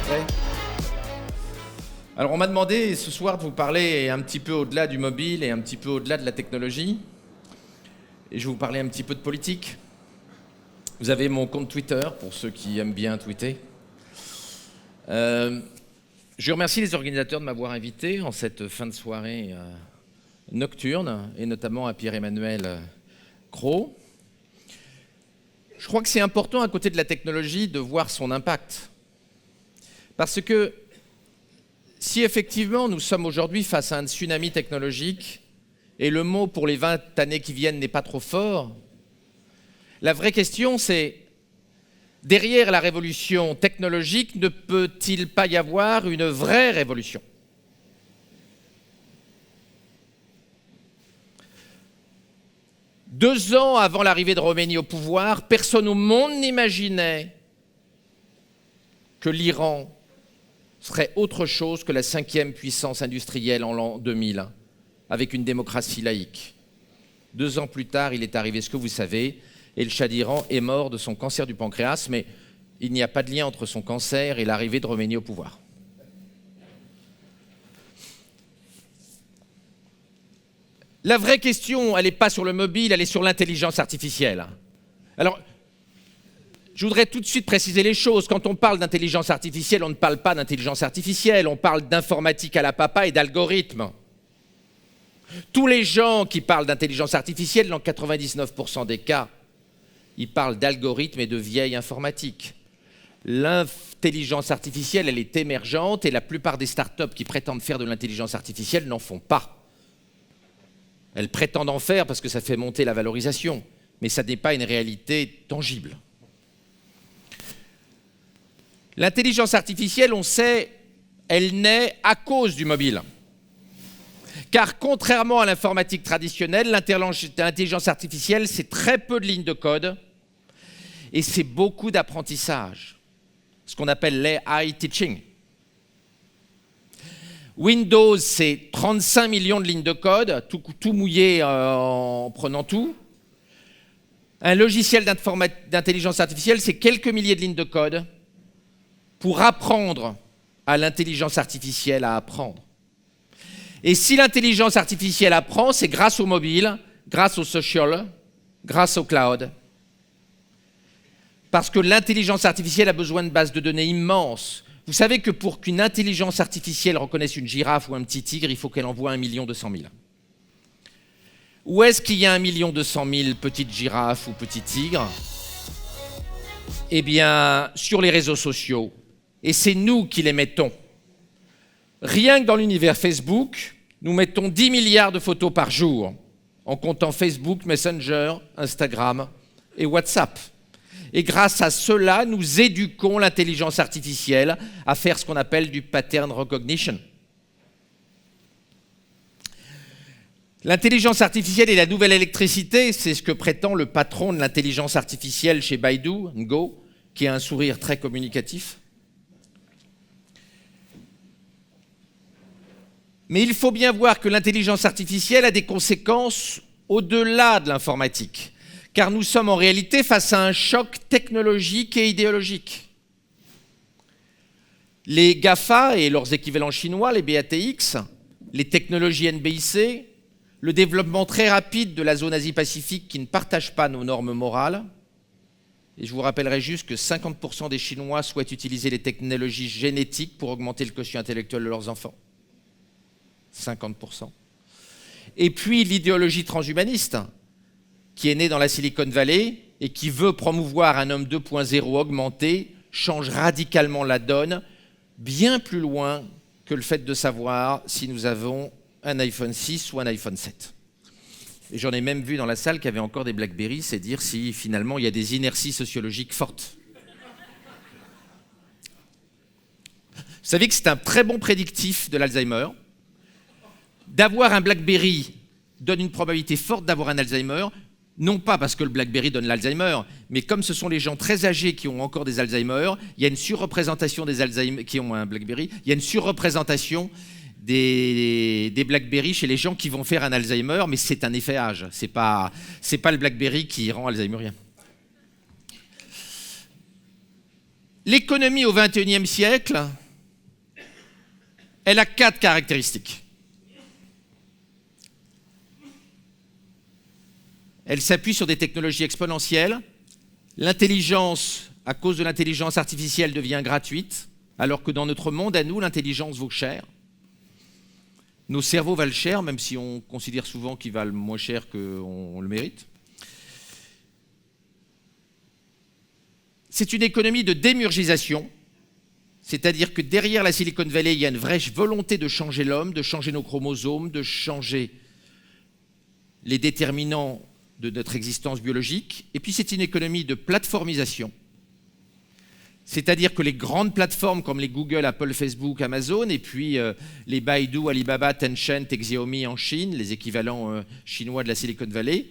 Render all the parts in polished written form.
prêt? Alors on m'a demandé ce soir de vous parler un petit peu au-delà du mobile et un petit peu au-delà de la technologie. Et je vais vous parler un petit peu de politique. Vous avez mon compte Twitter, pour ceux qui aiment bien tweeter. Je remercie les organisateurs de m'avoir invité en cette fin de soirée nocturne, et notamment à Pierre-Emmanuel Cros. Je crois que c'est important, à côté de la technologie, de voir son impact. Parce que si effectivement nous sommes aujourd'hui face à un tsunami technologique, et le mot pour les 20 années qui viennent n'est pas trop fort, la vraie question c'est, derrière la révolution technologique, ne peut-il pas y avoir une vraie révolution ? Deux ans avant l'arrivée de Khomeini au pouvoir, personne au monde n'imaginait que l'Iran serait autre chose que la 5e puissance industrielle en l'an 2000, avec une démocratie laïque. 2 ans plus tard, il est arrivé ce que vous savez, et le Shah d'Iran est mort de son cancer du pancréas, mais il n'y a pas de lien entre son cancer et l'arrivée de Khomeini au pouvoir. La vraie question, elle n'est pas sur le mobile, elle est sur l'intelligence artificielle. Alors, je voudrais tout de suite préciser les choses. Quand on parle d'intelligence artificielle, on ne parle pas d'intelligence artificielle, on parle d'informatique à la papa et d'algorithmes. Tous les gens qui parlent d'intelligence artificielle, dans 99% des cas, ils parlent d'algorithmes et de vieille informatique. L'intelligence artificielle, elle est émergente et la plupart des startups qui prétendent faire de l'intelligence artificielle n'en font pas. Elles prétendent en faire parce que ça fait monter la valorisation, mais ça n'est pas une réalité tangible. L'intelligence artificielle, on sait, elle naît à cause du mobile. Car contrairement à l'informatique traditionnelle, l'intelligence artificielle, c'est très peu de lignes de code et c'est beaucoup d'apprentissage, ce qu'on appelle l'AI teaching. Windows, c'est 35 millions de lignes de code, tout mouillé en prenant tout. Un logiciel d'intelligence artificielle, c'est quelques milliers de lignes de code pour apprendre à l'intelligence artificielle à apprendre. Et si l'intelligence artificielle apprend, c'est grâce au mobile, grâce au social, grâce au cloud. Parce que l'intelligence artificielle a besoin de bases de données immenses. Vous savez que pour qu'une intelligence artificielle reconnaisse une girafe ou un petit tigre, il faut qu'elle envoie 1 200 000. Où est-ce qu'il y a 1 200 000 petites girafes ou petits tigres ? Eh bien, sur les réseaux sociaux. Et c'est nous qui les mettons. Rien que dans l'univers Facebook, nous mettons 10 milliards de photos par jour, en comptant Facebook, Messenger, Instagram et WhatsApp. Et grâce à cela, nous éduquons l'intelligence artificielle à faire ce qu'on appelle du pattern recognition. L'intelligence artificielle est la nouvelle électricité, c'est ce que prétend le patron de l'intelligence artificielle chez Baidu, Ngo, qui a un sourire très communicatif. Mais il faut bien voir que l'intelligence artificielle a des conséquences au-delà de l'informatique. Car nous sommes en réalité face à un choc technologique et idéologique. Les GAFA et leurs équivalents chinois, les BATX, les technologies NBIC, le développement très rapide de la zone Asie-Pacifique qui ne partage pas nos normes morales, et je vous rappellerai juste que 50% des Chinois souhaitent utiliser les technologies génétiques pour augmenter le quotient intellectuel de leurs enfants. 50%. Et puis l'idéologie transhumaniste, qui est né dans la Silicon Valley et qui veut promouvoir un homme 2.0 augmenté, change radicalement la donne, bien plus loin que le fait de savoir si nous avons un iPhone 6 ou un iPhone 7. Et j'en ai même vu dans la salle qu'il y avait encore des BlackBerry, c'est dire si finalement il y a des inerties sociologiques fortes. Vous savez que c'est un très bon prédictif de l'Alzheimer. D'avoir un BlackBerry donne une probabilité forte d'avoir un Alzheimer, non pas parce que le BlackBerry donne l'Alzheimer, mais comme ce sont les gens très âgés qui ont encore des Alzheimer, il y a une surreprésentation des Alzheimer qui ont un BlackBerry, il y a une surreprésentation des BlackBerry chez les gens qui vont faire un Alzheimer, mais c'est un effet âge, c'est pas le BlackBerry qui rend alzheimerien. l'économie au XXIe siècle, elle a 4 caractéristiques. Elle s'appuie sur des technologies exponentielles. L'intelligence, à cause de l'intelligence artificielle, devient gratuite, alors que dans notre monde, à nous, l'intelligence vaut cher. Nos cerveaux valent cher, même si on considère souvent qu'ils valent moins cher qu'on le mérite. C'est une économie de démurgisation, c'est-à-dire que derrière la Silicon Valley, il y a une vraie volonté de changer l'homme, de changer nos chromosomes, de changer les déterminants de notre existence biologique. Et puis c'est une économie de plateformisation, c'est-à-dire que les grandes plateformes comme les Google, Apple, Facebook, Amazon, et puis les Baidu, Alibaba, Tencent et Xiaomi en Chine, les équivalents chinois de la Silicon Valley,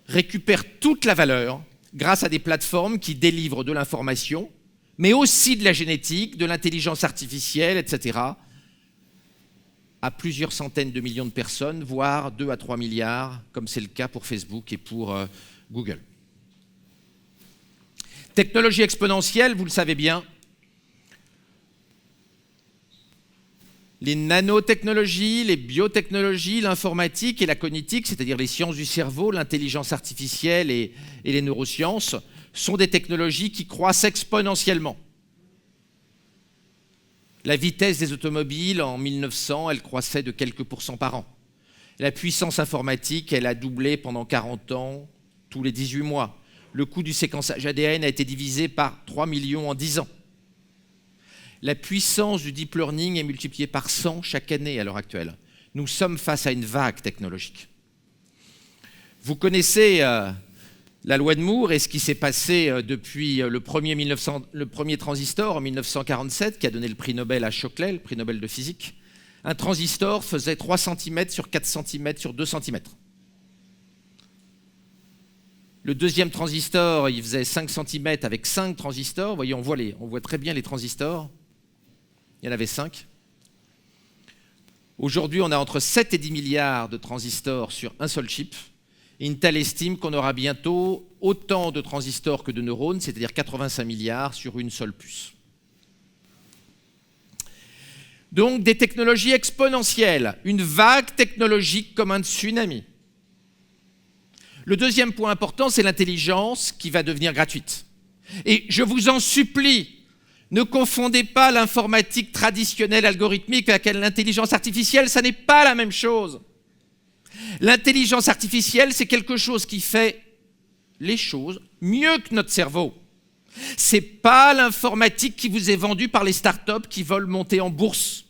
récupèrent toute la valeur grâce à des plateformes qui délivrent de l'information, mais aussi de la génétique, de l'intelligence artificielle, etc., à plusieurs centaines de millions de personnes, voire 2 à 3 milliards, comme c'est le cas pour Facebook et pour Google. Technologie exponentielle, vous le savez bien, les nanotechnologies, les biotechnologies, l'informatique et la cognitique, c'est-à-dire les sciences du cerveau, l'intelligence artificielle et les neurosciences, sont des technologies qui croissent exponentiellement. La vitesse des automobiles, en 1900, elle croissait de quelques pourcents par an. La puissance informatique, elle a doublé pendant 40 ans, tous les 18 mois. Le coût du séquençage ADN a été divisé par 3 millions en 10 ans. La puissance du deep learning est multipliée par 100 chaque année à l'heure actuelle. Nous sommes face à une vague technologique. Vous connaissez la loi de Moore et ce qui s'est passé depuis le premier transistor en 1947, qui a donné le prix Nobel à Shockley, le prix Nobel de physique. Un transistor faisait 3 cm sur 4 cm sur 2 cm. Le deuxième transistor, il faisait 5 cm avec 5 transistors. Vous voyez, on voit très bien les transistors. Il y en avait 5. Aujourd'hui, on a entre 7 et 10 milliards de transistors sur un seul chip. Intel estime qu'on aura bientôt autant de transistors que de neurones, c'est-à-dire 85 milliards sur une seule puce. Donc des technologies exponentielles, une vague technologique comme un tsunami. Le deuxième point important, c'est l'intelligence qui va devenir gratuite. Et je vous en supplie, ne confondez pas l'informatique traditionnelle algorithmique avec l'intelligence artificielle, ça n'est pas la même chose. L'intelligence artificielle, c'est quelque chose qui fait les choses mieux que notre cerveau. Ce n'est pas l'informatique qui vous est vendue par les startups qui veulent monter en bourse.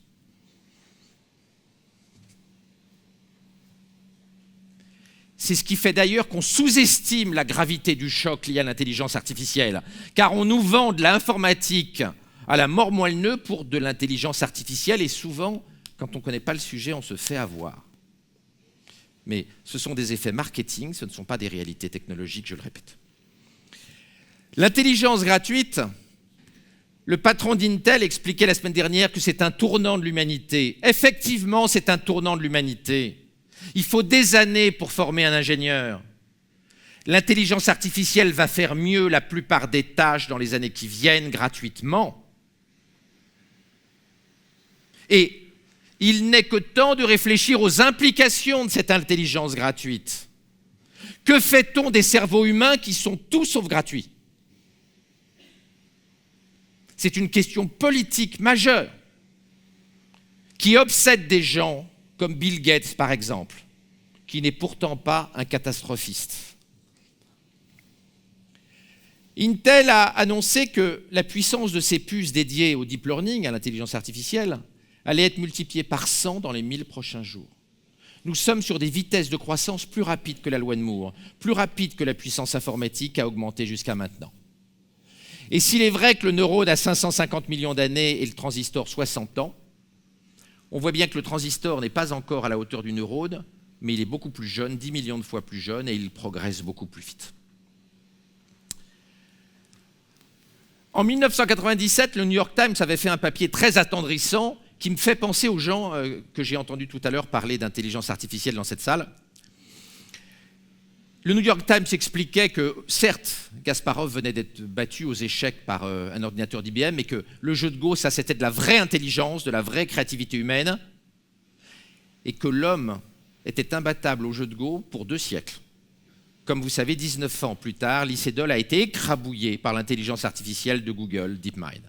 C'est ce qui fait d'ailleurs qu'on sous-estime la gravité du choc lié à l'intelligence artificielle, car on nous vend de l'informatique à la mort moelle-neu pour de l'intelligence artificielle, et souvent, quand on ne connaît pas le sujet, on se fait avoir. Mais ce sont des effets marketing, ce ne sont pas des réalités technologiques, je le répète. L'intelligence gratuite, le patron d'Intel expliquait la semaine dernière que c'est un tournant de l'humanité. Effectivement, c'est un tournant de l'humanité. Il faut des années pour former un ingénieur. L'intelligence artificielle va faire mieux la plupart des tâches dans les années qui viennent gratuitement. Et il n'est que temps de réfléchir aux implications de cette intelligence gratuite. Que fait-on des cerveaux humains qui sont tout sauf gratuits ? C'est une question politique majeure qui obsède des gens comme Bill Gates, par exemple, qui n'est pourtant pas un catastrophiste. Intel a annoncé que la puissance de ses puces dédiées au deep learning, à l'intelligence artificielle, allait être multipliée par 100 dans les 1000 prochains jours. Nous sommes sur des vitesses de croissance plus rapides que la loi de Moore, plus rapides que la puissance informatique a augmenté jusqu'à maintenant. Et s'il est vrai que le neurone a 550 millions d'années et le transistor 60 ans, on voit bien que le transistor n'est pas encore à la hauteur du neurone, mais il est beaucoup plus jeune, 10 millions de fois plus jeune, et il progresse beaucoup plus vite. En 1997, le New York Times avait fait un papier très attendrissant qui me fait penser aux gens que j'ai entendus tout à l'heure parler d'intelligence artificielle dans cette salle. Le New York Times expliquait que, certes, Kasparov venait d'être battu aux échecs par un ordinateur d'IBM, mais que le jeu de Go, ça c'était de la vraie intelligence, de la vraie créativité humaine, et que l'homme était imbattable au jeu de Go pour 2 siècles. Comme vous savez, 19 ans plus tard, Lee Sedol a été écrabouillé par l'intelligence artificielle de Google, DeepMind.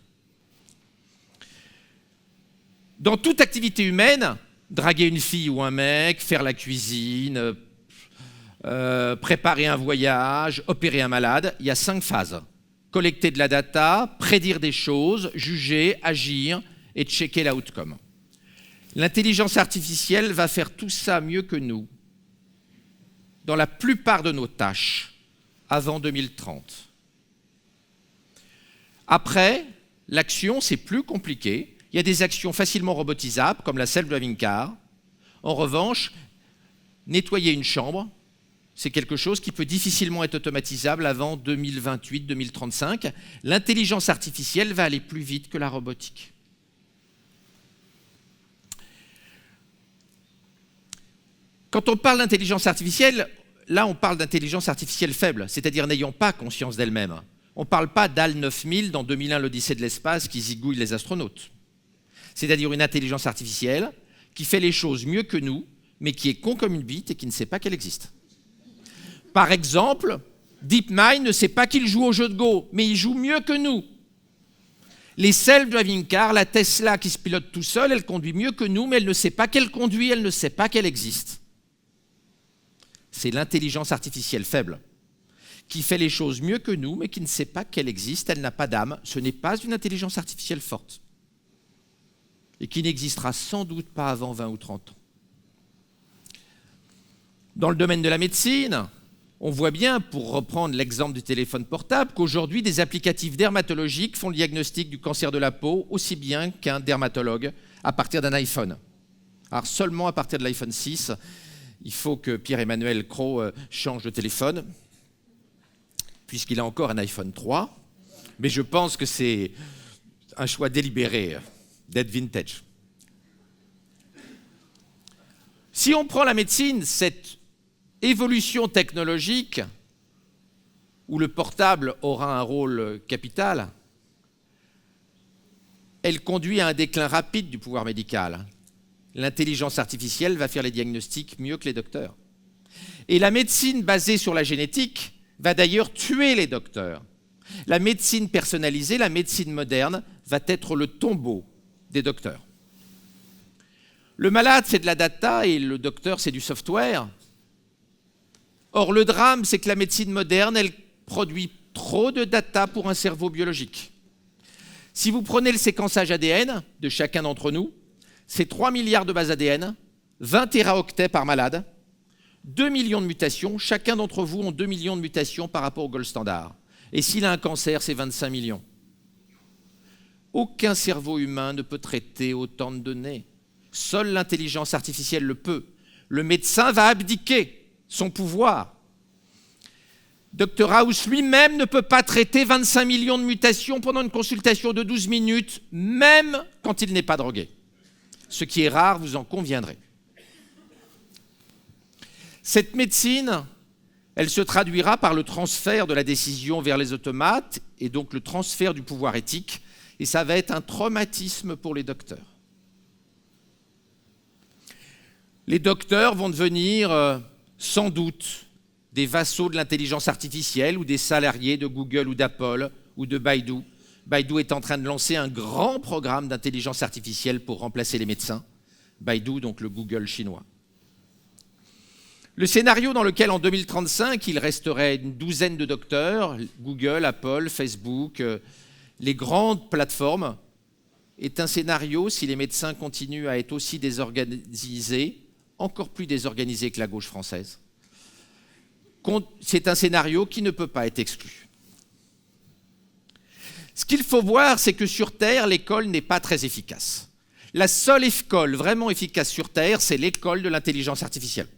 Dans toute activité humaine, draguer une fille ou un mec, faire la cuisine, préparer un voyage, opérer un malade, il y a 5 phases. Collecter de la data, prédire des choses, juger, agir et checker l'outcome. L'intelligence artificielle va faire tout ça mieux que nous, dans la plupart de nos tâches, avant 2030. Après, l'action, c'est plus compliqué. Il y a des actions facilement robotisables, comme la self-driving car. En revanche, nettoyer une chambre, c'est quelque chose qui peut difficilement être automatisable avant 2028-2035. L'intelligence artificielle va aller plus vite que la robotique. Quand on parle d'intelligence artificielle, là on parle d'intelligence artificielle faible, c'est-à-dire n'ayant pas conscience d'elle-même. On ne parle pas d'AL 9000 dans 2001 l'Odyssée de l'espace qui zigouille les astronautes. C'est-à-dire une intelligence artificielle qui fait les choses mieux que nous, mais qui est con comme une bite et qui ne sait pas qu'elle existe. Par exemple, DeepMind ne sait pas qu'il joue au jeu de Go, mais il joue mieux que nous. Les self-driving cars, la Tesla qui se pilote tout seul, elle conduit mieux que nous, mais elle ne sait pas qu'elle conduit, elle ne sait pas qu'elle existe. C'est l'intelligence artificielle faible qui fait les choses mieux que nous, mais qui ne sait pas qu'elle existe, elle n'a pas d'âme. Ce n'est pas une intelligence artificielle forte et qui n'existera sans doute pas avant 20 ou 30 ans. Dans le domaine de la médecine, on voit bien, pour reprendre l'exemple du téléphone portable, qu'aujourd'hui, des applicatifs dermatologiques font le diagnostic du cancer de la peau aussi bien qu'un dermatologue à partir d'un iPhone. Alors seulement à partir de l'iPhone 6, il faut que Pierre-Emmanuel Cros change de téléphone, puisqu'il a encore un iPhone 3, mais je pense que c'est un choix délibéré d'être vintage. Si on prend la médecine, cette évolution technologique, où le portable aura un rôle capital, elle conduit à un déclin rapide du pouvoir médical. L'intelligence artificielle va faire les diagnostics mieux que les docteurs. Et la médecine basée sur la génétique va d'ailleurs tuer les docteurs. La médecine personnalisée, la médecine moderne, va être le tombeau des docteurs. Le malade, c'est de la data et le docteur, c'est du software. Or, le drame, c'est que la médecine moderne, elle produit trop de data pour un cerveau biologique. Si vous prenez le séquençage ADN de chacun d'entre nous, c'est 3 milliards de bases ADN, 20 téraoctets par malade, 2 millions de mutations. Chacun d'entre vous ont 2 millions de mutations par rapport au gold standard. Et s'il a un cancer, c'est 25 millions. Aucun cerveau humain ne peut traiter autant de données. Seule l'intelligence artificielle le peut. Le médecin va abdiquer son pouvoir. Dr House lui-même ne peut pas traiter 25 millions de mutations pendant une consultation de 12 minutes, même quand il n'est pas drogué. Ce qui est rare, vous en conviendrez. Cette médecine, elle se traduira par le transfert de la décision vers les automates et donc le transfert du pouvoir éthique, et ça va être un traumatisme pour les docteurs. Les docteurs vont devenir sans doute des vassaux de l'intelligence artificielle ou des salariés de Google ou d'Apple ou de Baidu. Baidu est en train de lancer un grand programme d'intelligence artificielle pour remplacer les médecins. Baidu, donc le Google chinois. Le scénario dans lequel, en 2035, il resterait une douzaine de docteurs, Google, Apple, Facebook, les grandes plateformes, est un scénario, si les médecins continuent à être aussi désorganisés, encore plus désorganisés que la gauche française. C'est un scénario qui ne peut pas être exclu. Ce qu'il faut voir, c'est que sur Terre, l'école n'est pas très efficace. La seule école vraiment efficace sur Terre, c'est l'école de l'intelligence artificielle.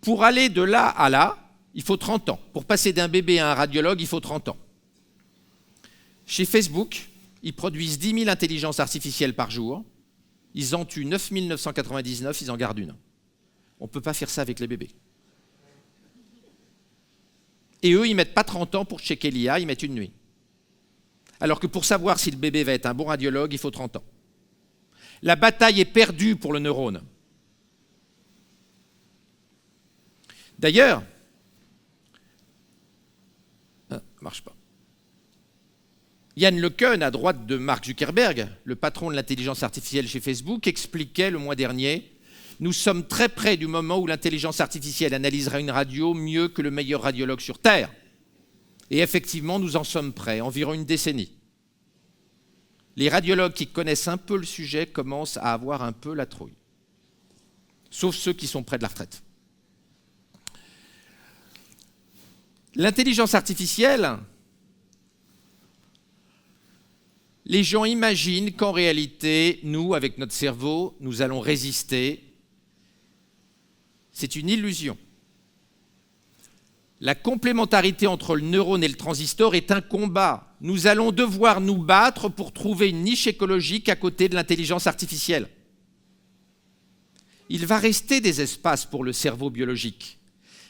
Pour aller de là à là, il faut 30 ans. Pour passer d'un bébé à un radiologue, il faut 30 ans. Chez Facebook, ils produisent 10 000 intelligences artificielles par jour. ils en tuent 9 999, ils en gardent une. On ne peut pas faire ça avec les bébés. Et eux, ils ne mettent pas 30 ans pour checker l'IA, ils mettent une nuit. Alors que pour savoir si le bébé va être un bon radiologue, il faut 30 ans. La bataille est perdue pour le neurone. D'ailleurs, marche pas. Yann LeCun, à droite de Mark Zuckerberg, le patron de l'intelligence artificielle chez Facebook, expliquait le mois dernier « Nous sommes très près du moment où l'intelligence artificielle analysera une radio mieux que le meilleur radiologue sur Terre. » Et effectivement, nous en sommes prêts, environ une décennie. Les radiologues qui connaissent un peu le sujet commencent à avoir un peu la trouille. Sauf ceux qui sont près de la retraite. L'intelligence artificielle, les gens imaginent qu'en réalité, nous, avec notre cerveau, nous allons résister. C'est une illusion. La complémentarité entre le neurone et le transistor est un combat. Nous allons devoir nous battre pour trouver une niche écologique à côté de l'intelligence artificielle. Il va rester des espaces pour le cerveau biologique,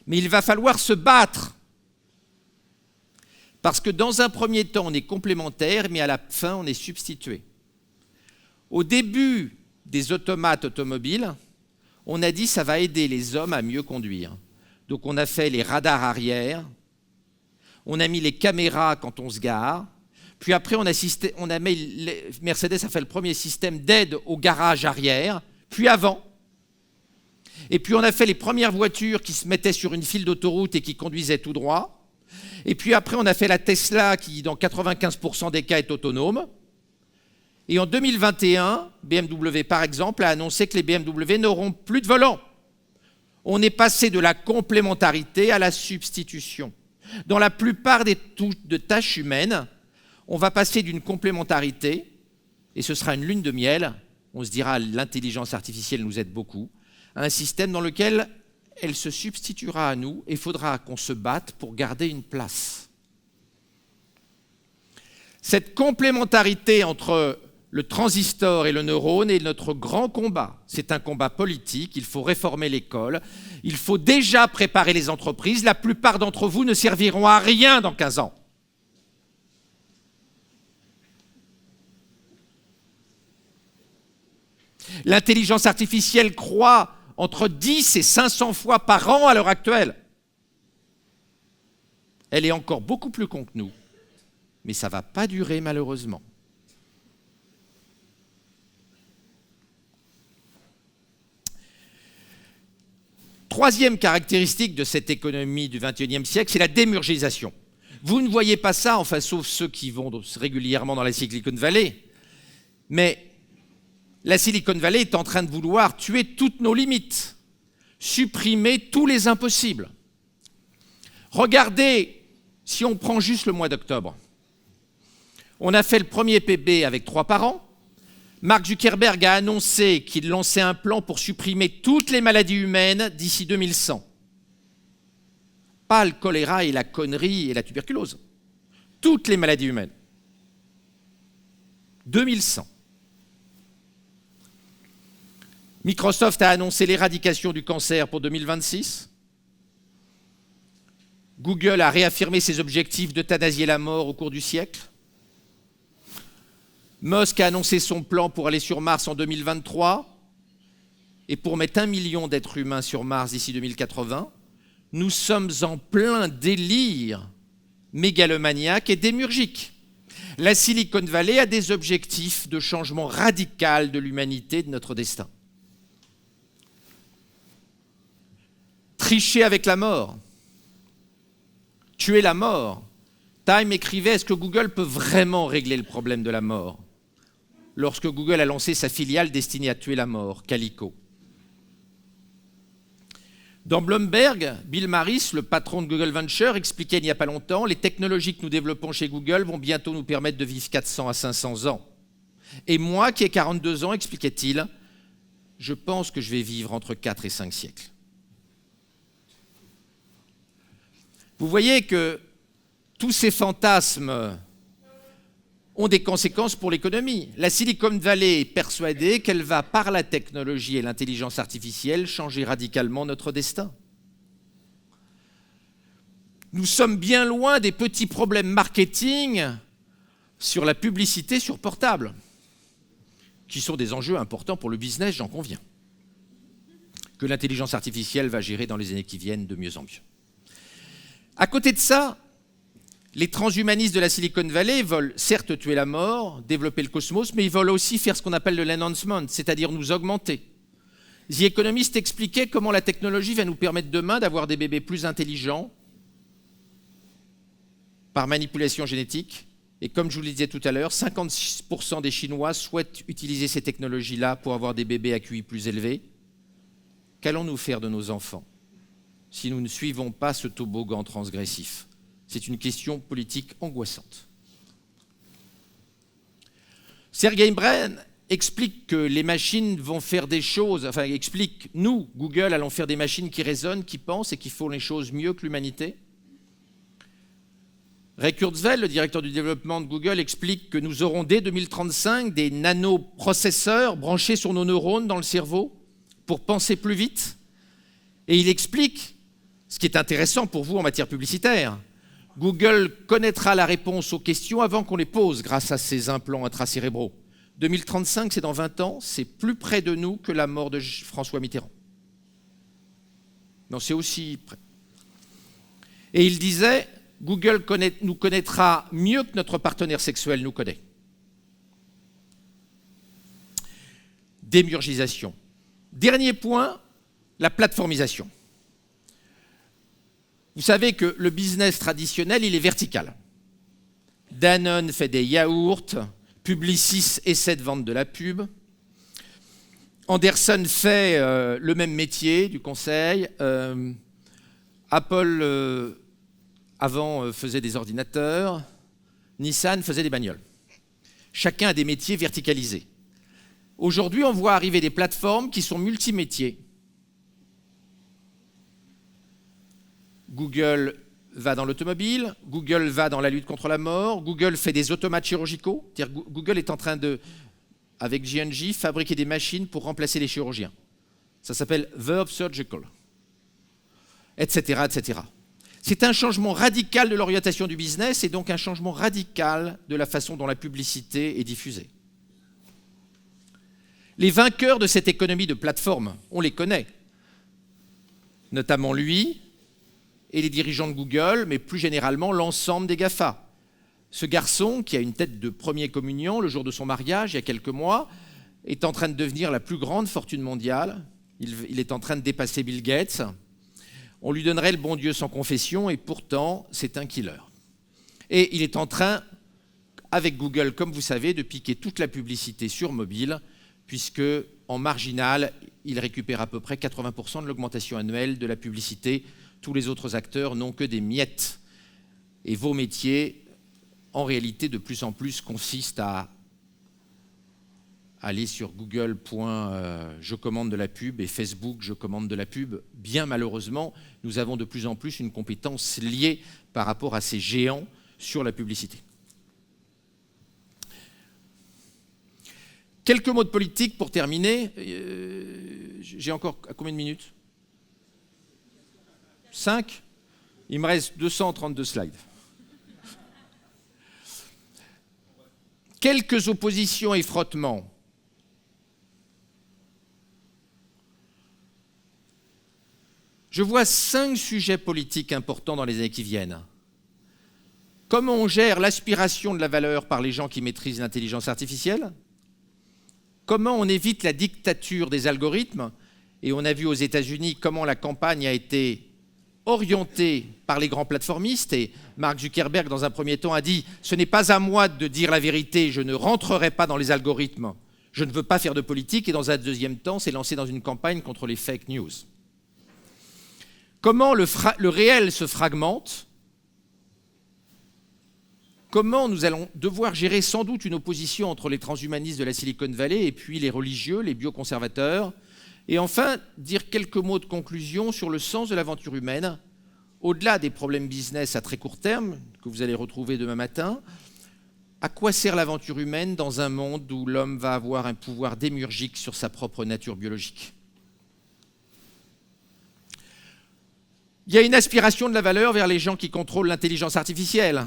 mais il va falloir se battre. Parce que dans un premier temps, on est complémentaire, mais à la fin, on est substitué. Au début des automates automobiles, on a dit que ça va aider les hommes à mieux conduire. Donc on a fait les radars arrière, on a mis les caméras quand on se gare, puis après Mercedes a fait le premier système d'aide au garage arrière, puis avant. Et puis on a fait les premières voitures qui se mettaient sur une file d'autoroute et qui conduisaient tout droit. Et puis après, on a fait la Tesla qui, dans 95% des cas, est autonome. Et en 2021, BMW, par exemple, a annoncé que les BMW n'auront plus de volant. On est passé de la complémentarité à la substitution. Dans la plupart des tâches humaines, on va passer d'une complémentarité, et ce sera une lune de miel, on se dira l'intelligence artificielle nous aide beaucoup, à un système dans lequel elle se substituera à nous et il faudra qu'on se batte pour garder une place. Cette complémentarité entre le transistor et le neurone est notre grand combat. C'est un combat politique, il faut réformer l'école, il faut déjà préparer les entreprises. La plupart d'entre vous ne serviront à rien dans 15 ans. L'intelligence artificielle croît entre 10 et 500 fois par an à l'heure actuelle. Elle est encore beaucoup plus con que nous, mais ça ne va pas durer malheureusement. Troisième caractéristique de cette économie du XXIe siècle, c'est la démurgisation. Vous ne voyez pas ça, enfin sauf ceux qui vont régulièrement dans la Silicon Valley, mais la Silicon Valley est en train de vouloir tuer toutes nos limites, supprimer tous les impossibles. Regardez, si on prend juste le mois d'octobre, on a fait le premier PB avec 3 par an. Mark Zuckerberg a annoncé qu'il lançait un plan pour supprimer toutes les maladies humaines d'ici 2100. Pas le choléra et la connerie et la tuberculose. Toutes les maladies humaines. 2100. Microsoft a annoncé l'éradication du cancer pour 2026. Google a réaffirmé ses objectifs d'euthanasier la mort au cours du siècle. Musk a annoncé son plan pour aller sur Mars en 2023 et pour mettre 1 million d'êtres humains sur Mars d'ici 2080. Nous sommes en plein délire mégalomaniaque et démurgique. La Silicon Valley a des objectifs de changement radical de l'humanité, de notre destin. Tricher avec la mort, tuer la mort. Time écrivait « Est-ce que Google peut vraiment régler le problème de la mort ?» lorsque Google a lancé sa filiale destinée à tuer la mort, Calico. Dans Bloomberg, Bill Marris, le patron de Google Venture, expliquait il n'y a pas longtemps « Les technologies que nous développons chez Google vont bientôt nous permettre de vivre 400 à 500 ans. Et moi, qui ai 42 ans, expliquait-il, je pense que je vais vivre entre 4 et 5 siècles. » Vous voyez que tous ces fantasmes ont des conséquences pour l'économie. La Silicon Valley est persuadée qu'elle va, par la technologie et l'intelligence artificielle, changer radicalement notre destin. Nous sommes bien loin des petits problèmes marketing sur la publicité sur portable, qui sont des enjeux importants pour le business, j'en conviens, que l'intelligence artificielle va gérer dans les années qui viennent de mieux en mieux. À côté de ça, les transhumanistes de la Silicon Valley veulent certes tuer la mort, développer le cosmos, mais ils veulent aussi faire ce qu'on appelle de l'enhancement, c'est-à-dire nous augmenter. The Economist expliquait comment la technologie va nous permettre demain d'avoir des bébés plus intelligents par manipulation génétique. Et comme je vous le disais tout à l'heure, 56% des Chinois souhaitent utiliser ces technologies-là pour avoir des bébés à QI plus élevés. Qu'allons-nous faire de nos enfants si nous ne suivons pas ce toboggan transgressif? C'est une question politique angoissante. Sergey Brin explique que les machines vont faire des choses, enfin explique, nous, Google, allons faire des machines qui raisonnent, qui pensent et qui font les choses mieux que l'humanité. Ray Kurzweil, le directeur du développement de Google, explique que nous aurons dès 2035 des nanoprocesseurs branchés sur nos neurones dans le cerveau pour penser plus vite. Et il explique, ce qui est intéressant pour vous en matière publicitaire, Google connaîtra la réponse aux questions avant qu'on les pose grâce à ces implants intracérébraux. 2035, c'est dans 20 ans, c'est plus près de nous que la mort de François Mitterrand. Non, c'est aussi près. Et il disait, Google nous connaîtra mieux que notre partenaire sexuel nous connaît. Démurgisation. Dernier point, la plateformisation. Vous savez que le business traditionnel, il est vertical. Danone fait des yaourts, Publicis essaie de vendre de la pub, Anderson fait le même métier du conseil, Apple avant faisait des ordinateurs, Nissan faisait des bagnoles. Chacun a des métiers verticalisés. Aujourd'hui, on voit arriver des plateformes qui sont multimétiers. Google va dans l'automobile, Google va dans la lutte contre la mort, Google fait des automates chirurgicaux. Google est en train de, avec J&J, fabriquer des machines pour remplacer les chirurgiens. Ça s'appelle Verb Surgical, etc., etc. C'est un changement radical de l'orientation du business et donc un changement radical de la façon dont la publicité est diffusée. Les vainqueurs de cette économie de plateforme, on les connaît, notamment lui et les dirigeants de Google, mais plus généralement l'ensemble des GAFA. Ce garçon, qui a une tête de premier communion le jour de son mariage, il y a quelques mois, est en train de devenir la plus grande fortune mondiale. Il est en train de dépasser Bill Gates. On lui donnerait le bon Dieu sans confession, et pourtant, c'est un killer. Et il est en train, avec Google, comme vous savez, de piquer toute la publicité sur mobile, puisque, en marginal, il récupère à peu près 80% de l'augmentation annuelle de la publicité. Tous les autres acteurs n'ont que des miettes. Et vos métiers, en réalité, de plus en plus, consistent à aller sur Google. Je commande de la pub et Facebook, je commande de la pub. Bien malheureusement, nous avons de plus en plus une compétence liée par rapport à ces géants sur la publicité. Quelques mots de politique pour terminer. J'ai encore combien de minutes ? 5 ? Il me reste 232 slides. Quelques oppositions et frottements. Je vois 5 sujets politiques importants dans les années qui viennent. Comment on gère l'aspiration de la valeur par les gens qui maîtrisent l'intelligence artificielle ? Comment on évite la dictature des algorithmes ? Et on a vu aux États-Unis comment la campagne a été orientée par les grands plateformistes. Et Mark Zuckerberg, dans un premier temps, a dit « Ce n'est pas à moi de dire la vérité, je ne rentrerai pas dans les algorithmes, je ne veux pas faire de politique. » Et dans un deuxième temps, s'est lancé dans une campagne contre les fake news. Comment le réel se fragmente ? Comment nous allons devoir gérer sans doute une opposition entre les transhumanistes de la Silicon Valley et puis les religieux, les bioconservateurs ? Et enfin, dire quelques mots de conclusion sur le sens de l'aventure humaine, au-delà des problèmes business à très court terme, que vous allez retrouver demain matin, À quoi sert l'aventure humaine dans un monde où l'homme va avoir un pouvoir démiurgique sur sa propre nature biologique? Il y a une aspiration de la valeur vers les gens qui contrôlent l'intelligence artificielle.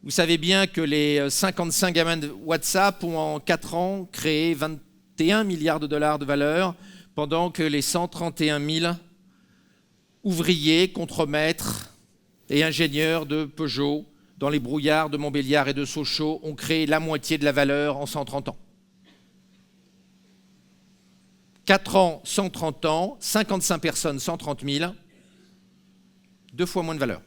Vous savez bien que les 55 gamins de WhatsApp ont en 4 ans créé 21 milliards de dollars de valeur, pendant que les 131 000 ouvriers, contremaîtres et ingénieurs de Peugeot, dans les brouillards de Montbéliard et de Sochaux, ont créé la moitié de la valeur en 130 ans. 4 ans, 130 ans, 55 personnes, 130 000, 2 fois moins de valeur.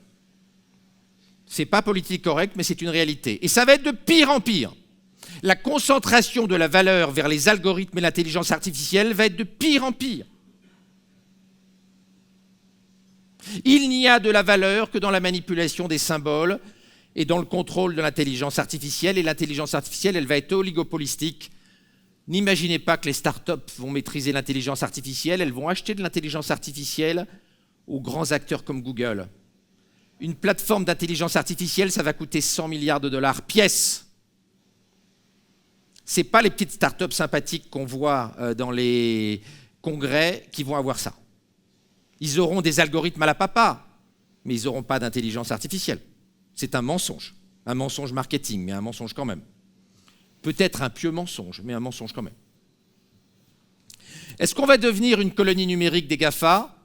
Ce n'est pas politique correct, mais c'est une réalité. Et ça va être de pire en pire. La concentration de la valeur vers les algorithmes et l'intelligence artificielle va être de pire en pire. Il n'y a de la valeur que dans la manipulation des symboles et dans le contrôle de l'intelligence artificielle. Et l'intelligence artificielle, elle va être oligopolistique. N'imaginez pas que les startups vont maîtriser l'intelligence artificielle. Elles vont acheter de l'intelligence artificielle aux grands acteurs comme Google. Une plateforme d'intelligence artificielle, ça va coûter 100 milliards de dollars pièce. Ce n'est pas les petites startups sympathiques qu'on voit dans les congrès qui vont avoir ça. Ils auront des algorithmes à la papa, mais ils n'auront pas d'intelligence artificielle. C'est un mensonge marketing, mais un mensonge quand même. Peut-être un pieux mensonge, mais un mensonge quand même. Est-ce qu'on va devenir une colonie numérique des GAFA ?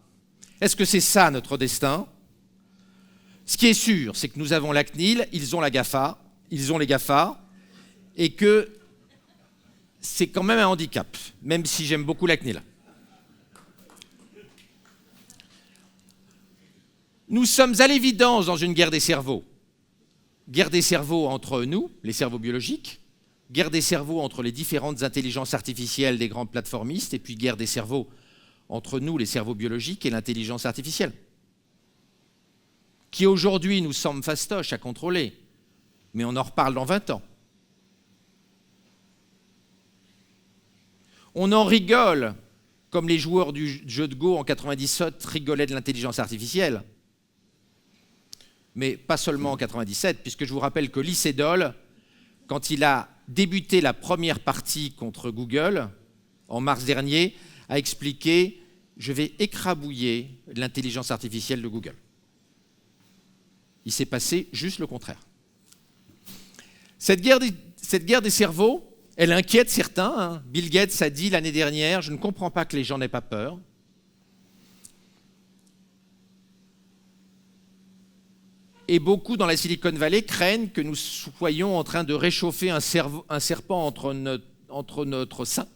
Est-ce que c'est ça notre destin ? Ce qui est sûr, c'est que nous avons la CNIL, ils ont la GAFA, ils ont les GAFA, et que c'est quand même un handicap, même si j'aime beaucoup la CNIL. Nous sommes à l'évidence dans une guerre des cerveaux. Guerre des cerveaux entre nous, les cerveaux biologiques, guerre des cerveaux entre les différentes intelligences artificielles des grands plateformistes, et puis guerre des cerveaux entre nous, les cerveaux biologiques, et l'intelligence artificielle, qui aujourd'hui nous semble fastoche à contrôler, mais on en reparle dans 20 ans. On en rigole, comme les joueurs du jeu de Go en 97 rigolaient de l'intelligence artificielle. Mais pas seulement en 97, puisque je vous rappelle que Lee Sedol, quand il a débuté la première partie contre Google, en mars dernier, a expliqué « Je vais écrabouiller l'intelligence artificielle de Google ». Il s'est passé juste le contraire. Cette guerre des cerveaux, elle inquiète certains. Hein. Bill Gates a dit l'année dernière « Je ne comprends pas que les gens n'aient pas peur ». Et beaucoup dans la Silicon Valley craignent que nous soyons en train de réchauffer un serpent entre notre sein.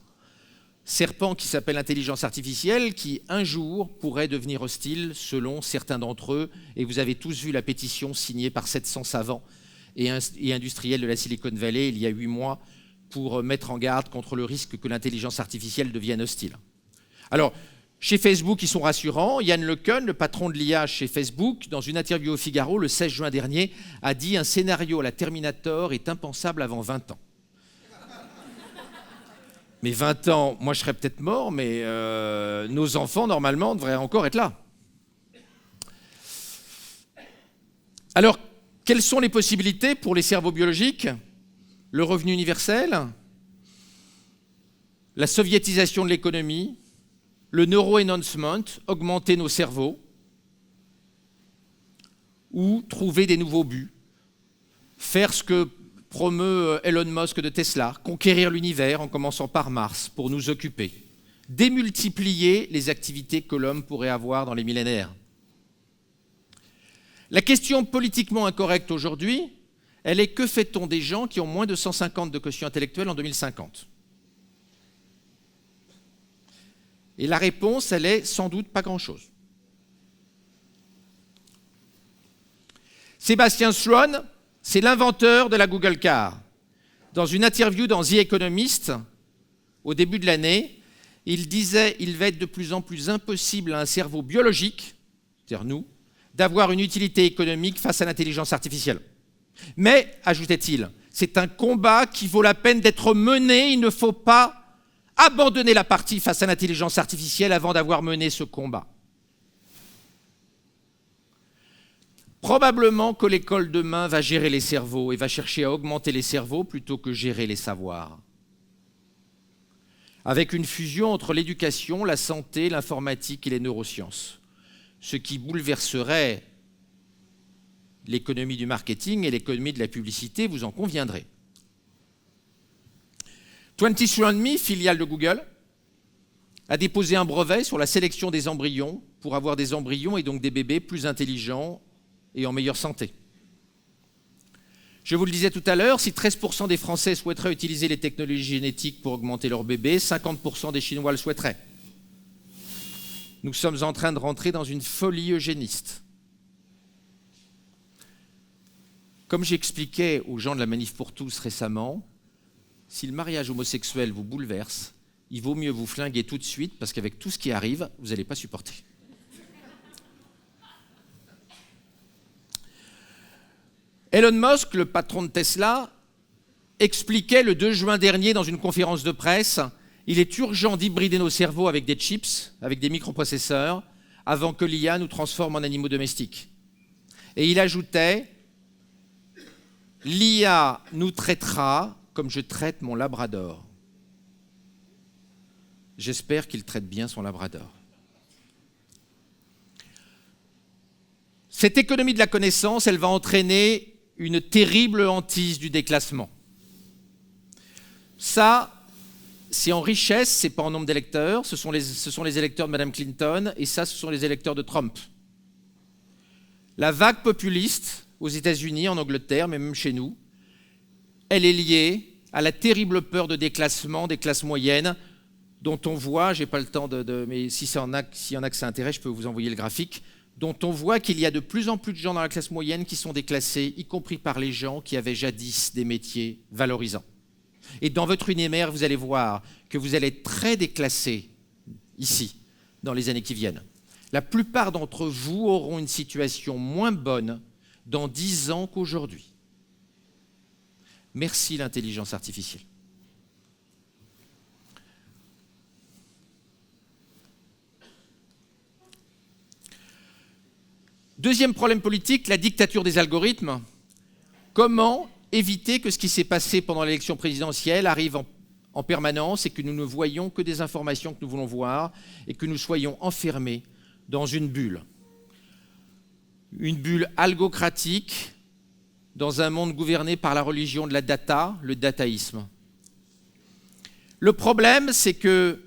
Serpent qui s'appelle l'intelligence artificielle, qui un jour pourrait devenir hostile selon certains d'entre eux. Et vous avez tous vu la pétition signée par 700 savants et industriels de la Silicon Valley il y a 8 mois pour mettre en garde contre le risque que l'intelligence artificielle devienne hostile. Alors, chez Facebook, ils sont rassurants. Yann LeCun, le patron de l'IA chez Facebook, dans une interview au Figaro le 16 juin dernier, a dit « Un scénario à la Terminator est impensable avant 20 ans ». Mais 20 ans, moi je serais peut-être mort, mais nos enfants, normalement, devraient encore être là. Alors, quelles sont les possibilités pour les cerveaux biologiques ? Le revenu universel, la soviétisation de l'économie, le neuroenhancement, augmenter nos cerveaux, ou trouver des nouveaux buts, faire ce que promeut Elon Musk de Tesla, conquérir l'univers en commençant par Mars pour nous occuper, démultiplier les activités que l'homme pourrait avoir dans les millénaires. La question politiquement incorrecte aujourd'hui, elle est que fait-on des gens qui ont moins de 150 de quotient intellectuel en 2050 ? Et la réponse, elle est sans doute pas grand-chose. Sébastien Thrun, c'est l'inventeur de la Google Car. Dans une interview dans The Economist, au début de l'année, il disait « Il va être de plus en plus impossible à un cerveau biologique, c'est-à-dire nous, d'avoir une utilité économique face à l'intelligence artificielle. Mais, ajoutait-il, c'est un combat qui vaut la peine d'être mené, il ne faut pas abandonner la partie face à l'intelligence artificielle avant d'avoir mené ce combat. » Probablement que l'école demain va gérer les cerveaux et va chercher à augmenter les cerveaux plutôt que gérer les savoirs. Avec une fusion entre l'éducation, la santé, l'informatique et les neurosciences. Ce qui bouleverserait l'économie du marketing et l'économie de la publicité, vous en conviendrez. 23andMe, filiale de Google, a déposé un brevet sur la sélection des embryons pour avoir des embryons et donc des bébés plus intelligents et en meilleure santé. Je vous le disais tout à l'heure, si 13% des Français souhaiteraient utiliser les technologies génétiques pour augmenter leurs bébés, 50% des Chinois le souhaiteraient. Nous sommes en train de rentrer dans une folie eugéniste. Comme j'expliquais aux gens de la Manif pour tous récemment, si le mariage homosexuel vous bouleverse, il vaut mieux vous flinguer tout de suite parce qu'avec tout ce qui arrive, vous n'allez pas supporter. Elon Musk, le patron de Tesla, expliquait le 2 juin dernier dans une conférence de presse « Il est urgent d'hybrider nos cerveaux avec des chips, avec des microprocesseurs, avant que l'IA nous transforme en animaux domestiques. » Et il ajoutait « L'IA nous traitera comme je traite mon labrador. » J'espère qu'il traite bien son labrador. Cette économie de la connaissance, elle va entraîner une terrible hantise du déclassement. Ça, c'est en richesse, c'est pas en nombre d'électeurs, ce sont les électeurs de Mme Clinton, et ça, ce sont les électeurs de Trump. La vague populiste aux États-Unis, en Angleterre, mais même chez nous, elle est liée à la terrible peur de déclassement des classes moyennes, dont on voit, j'ai pas le temps mais s'il y en a que ça intéresse, je peux vous envoyer le graphique, dont on voit qu'il y a de plus en plus de gens dans la classe moyenne qui sont déclassés, y compris par les gens qui avaient jadis des métiers valorisants. Et dans votre univers, vous allez voir que vous allez être très déclassés ici, dans les années qui viennent. La plupart d'entre vous auront une situation moins bonne dans 10 ans qu'aujourd'hui. Merci l'intelligence artificielle. Deuxième problème politique, la dictature des algorithmes. Comment éviter que ce qui s'est passé pendant l'élection présidentielle arrive en permanence et que nous ne voyions que des informations que nous voulons voir et que nous soyons enfermés dans une bulle algocratique dans un monde gouverné par la religion de la data, le dataïsme. Le problème, c'est que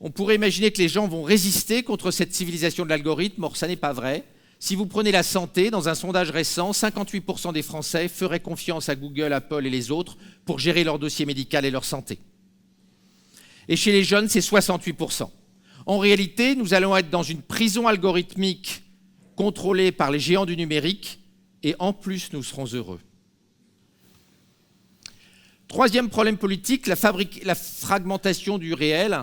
on pourrait imaginer que les gens vont résister contre cette civilisation de l'algorithme, or ça n'est pas vrai. Si vous prenez la santé, dans un sondage récent, 58% des Français feraient confiance à Google, Apple et les autres pour gérer leur dossier médical et leur santé. Et chez les jeunes, c'est 68%. En réalité, nous allons être dans une prison algorithmique contrôlée par les géants du numérique et en plus, nous serons heureux. Troisième problème politique, la fragmentation du réel.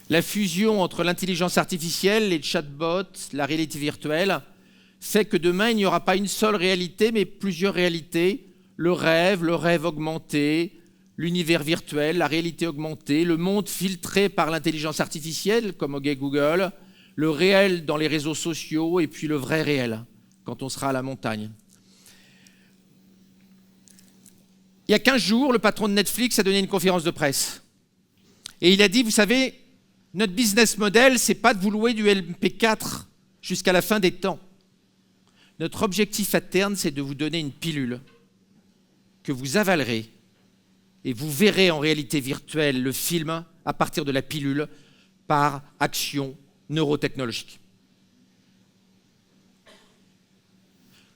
La fusion entre l'intelligence artificielle, les chatbots, la réalité virtuelle, fait que demain, il n'y aura pas une seule réalité, mais plusieurs réalités. Le rêve augmenté, l'univers virtuel, la réalité augmentée, le monde filtré par l'intelligence artificielle, comme au Google, le réel dans les réseaux sociaux, et puis le vrai réel, quand on sera à la montagne. Il y a 15 jours, le patron de Netflix a donné une conférence de presse. Et il a dit, vous savez, notre business model, ce n'est pas de vous louer du MP4 jusqu'à la fin des temps. Notre objectif à terme, c'est de vous donner une pilule que vous avalerez et vous verrez en réalité virtuelle le film à partir de la pilule par action neurotechnologique.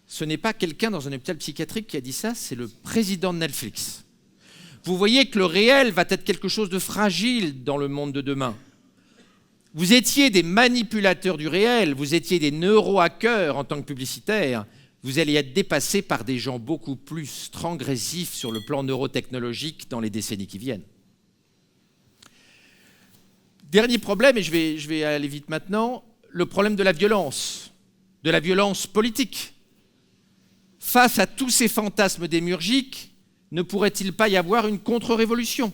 Ce n'est pas quelqu'un dans un hôpital psychiatrique qui a dit ça, c'est le président de Netflix. Vous voyez que le réel va être quelque chose de fragile dans le monde de demain. Vous étiez des manipulateurs du réel, vous étiez des neurohackers en tant que publicitaires, vous allez être dépassés par des gens beaucoup plus transgressifs sur le plan neurotechnologique dans les décennies qui viennent. Dernier problème, et je vais aller vite maintenant, le problème de la violence politique. Face à tous ces fantasmes démiurgiques, ne pourrait-il pas y avoir une contre-révolution ?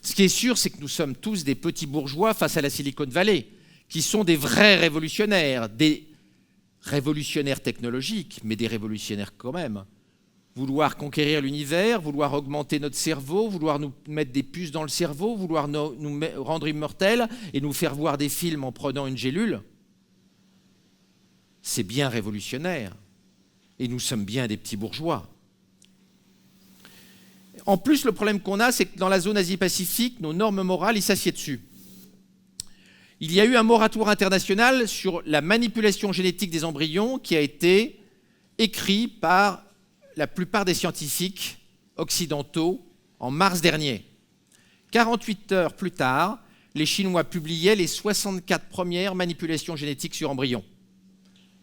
Ce qui est sûr, c'est que nous sommes tous des petits bourgeois face à la Silicon Valley, qui sont des vrais révolutionnaires, des révolutionnaires technologiques, mais des révolutionnaires quand même. Vouloir conquérir l'univers, vouloir augmenter notre cerveau, vouloir nous mettre des puces dans le cerveau, vouloir nous rendre immortels et nous faire voir des films en prenant une gélule, c'est bien révolutionnaire. Et nous sommes bien des petits bourgeois. En plus, le problème qu'on a, c'est que dans la zone Asie-Pacifique, nos normes morales, ils s'assiedent dessus. Il y a eu un moratoire international sur la manipulation génétique des embryons qui a été écrit par la plupart des scientifiques occidentaux en mars dernier. 48 heures plus tard, les Chinois publiaient les 64 premières manipulations génétiques sur embryons.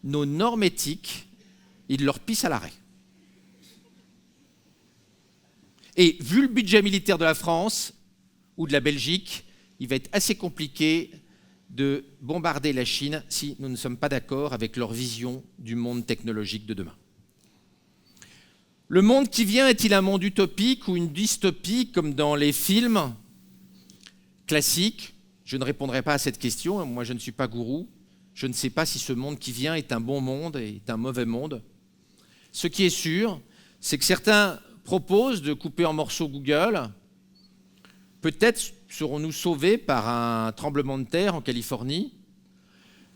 Nos normes éthiques, ils leur pissent à l'arrêt. Et vu le budget militaire de la France ou de la Belgique, il va être assez compliqué de bombarder la Chine si nous ne sommes pas d'accord avec leur vision du monde technologique de demain. Le monde qui vient est-il un monde utopique ou une dystopie comme dans les films classiques? Je ne répondrai pas à cette question, moi je ne suis pas gourou, je ne sais pas si ce monde qui vient est un bon monde et est un mauvais monde. Ce qui est sûr, c'est que certains proposent de couper en morceaux Google. Peut-être serons-nous sauvés par un tremblement de terre en Californie.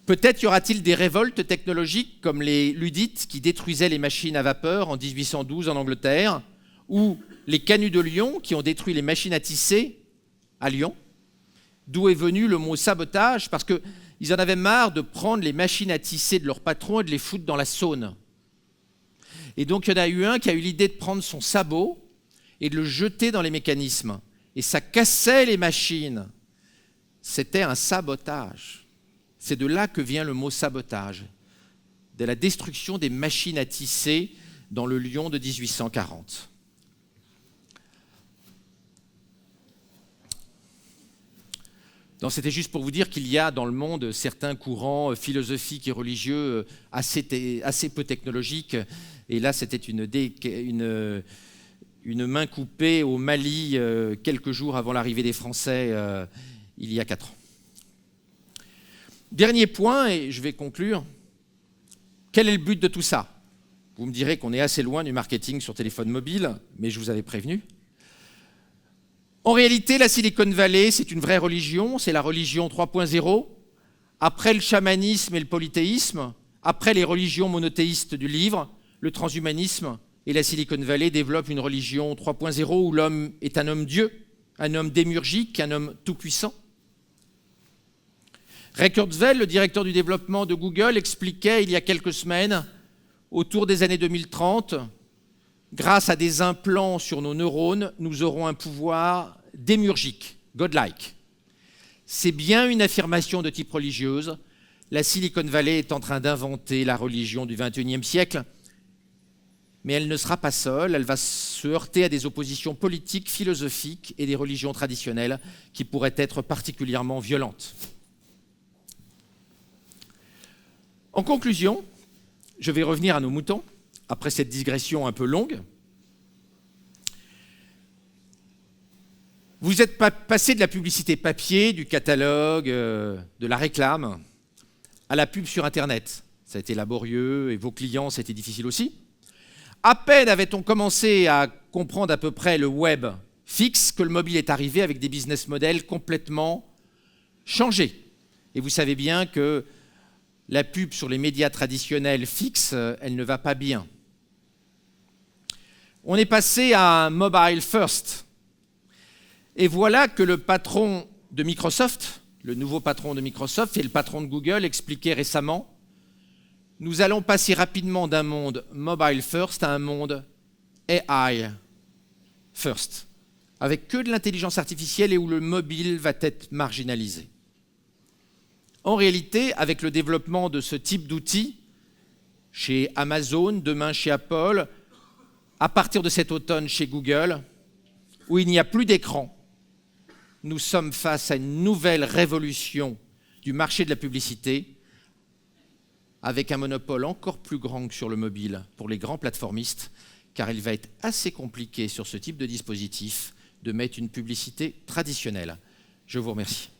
Peut-être y aura-t-il des révoltes technologiques comme les Luddites qui détruisaient les machines à vapeur en 1812 en Angleterre, ou les canuts de Lyon qui ont détruit les machines à tisser à Lyon, d'où est venu le mot sabotage, parce qu'ils en avaient marre de prendre les machines à tisser de leur patron et de les foutre dans la Saône. Et donc il y en a eu un qui a eu l'idée de prendre son sabot et de le jeter dans les mécanismes. Et ça cassait les machines. C'était un sabotage. C'est de là que vient le mot sabotage, de la destruction des machines à tisser dans le Lyon de 1840. Donc c'était juste pour vous dire qu'il y a dans le monde certains courants philosophiques et religieux assez peu technologiques. Et là, c'était une main coupée au Mali quelques jours avant l'arrivée des Français il y a 4 ans. Dernier point, et je vais conclure. Quel est le but de tout ça? Vous me direz qu'on est assez loin du marketing sur téléphone mobile, mais je vous avais prévenu. En réalité, la Silicon Valley, c'est une vraie religion, c'est la religion 3.0. Après le chamanisme et le polythéisme, après les religions monothéistes du livre, le transhumanisme et la Silicon Valley développent une religion 3.0 où l'homme est un homme-dieu, un homme démiurgique, un homme tout-puissant. Ray Kurzweil, le directeur du développement de Google, expliquait il y a quelques semaines, autour des années 2030, grâce à des implants sur nos neurones, nous aurons un pouvoir démiurgique, godlike. C'est bien une affirmation de type religieuse. La Silicon Valley est en train d'inventer la religion du XXIe siècle, mais elle ne sera pas seule, elle va se heurter à des oppositions politiques, philosophiques et des religions traditionnelles qui pourraient être particulièrement violentes. En conclusion, je vais revenir à nos moutons, après cette digression un peu longue. Vous êtes passé de la publicité papier, du catalogue, de la réclame, à la pub sur Internet. Ça a été laborieux et vos clients, c'était difficile aussi. À peine avait-on commencé à comprendre à peu près le web fixe que le mobile est arrivé avec des business models complètement changés. Et vous savez bien que la pub sur les médias traditionnels fixes, elle ne va pas bien. On est passé à un mobile first. Et voilà que le patron de Microsoft, le nouveau patron de Microsoft et le patron de Google expliquaient récemment: nous allons passer rapidement d'un monde mobile first à un monde AI first, avec que de l'intelligence artificielle et où le mobile va être marginalisé. En réalité, avec le développement de ce type d'outils, chez Amazon, demain chez Apple, à partir de cet automne chez Google, où il n'y a plus d'écran, nous sommes face à une nouvelle révolution du marché de la publicité, avec un monopole encore plus grand que sur le mobile pour les grands plateformistes, car il va être assez compliqué sur ce type de dispositif de mettre une publicité traditionnelle. Je vous remercie.